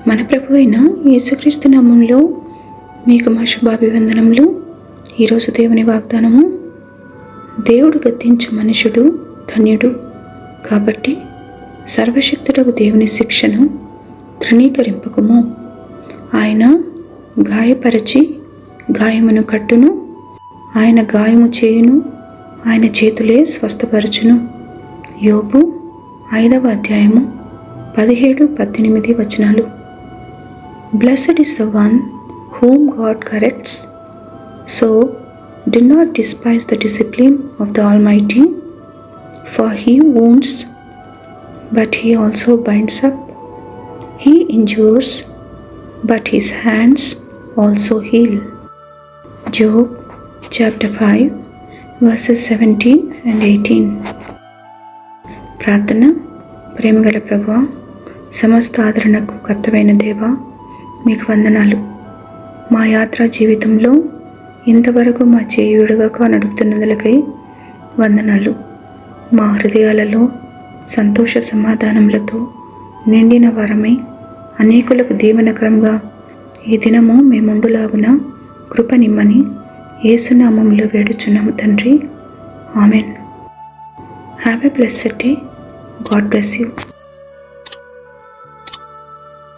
మన ప్రభు అయిన యేసుక్రీస్తు నామంలో మీకు మా శుభాభివందనములు. ఈరోజు దేవుని వాగ్దానము: దేవుడు గద్దించు మనుషుడు ధన్యుడు. కాబట్టి సర్వశక్తుడకు దేవుని శిక్షను తృణీకరింపకుము. ఆయన గాయపరచి గాయమును కట్టును, ఆయన గాయము చేయును, ఆయన చేతులే స్వస్థపరచును. యోబు 5వ అధ్యాయము 17-18 వచనాలు. Blessed is the one whom God corrects, so do not despise the discipline of the Almighty, for he wounds, but he also binds up. He injures, but his hands also heal. Job chapter 5 verses 17 and 18. ప్రార్థన. ప్రేమగల ప్రభువా, సమస్త ఆదరణకు కర్తవైన దేవా, మీకు వందనాలు. మా యాత్రా జీవితంలో ఇంతవరకు మా చేయి విడవక నడుపుతున్నదులకై వందనాలు. మా హృదయాలలో సంతోష సమాధానములతో నిండిన వరమై అనేకులకు దీవెనకరంగా ఈ దినము మేముండులాగున కృప నిమ్మని యేసునామములో వేడుచున్నాము తండ్రి. Amen. Have a blessed day. God bless you.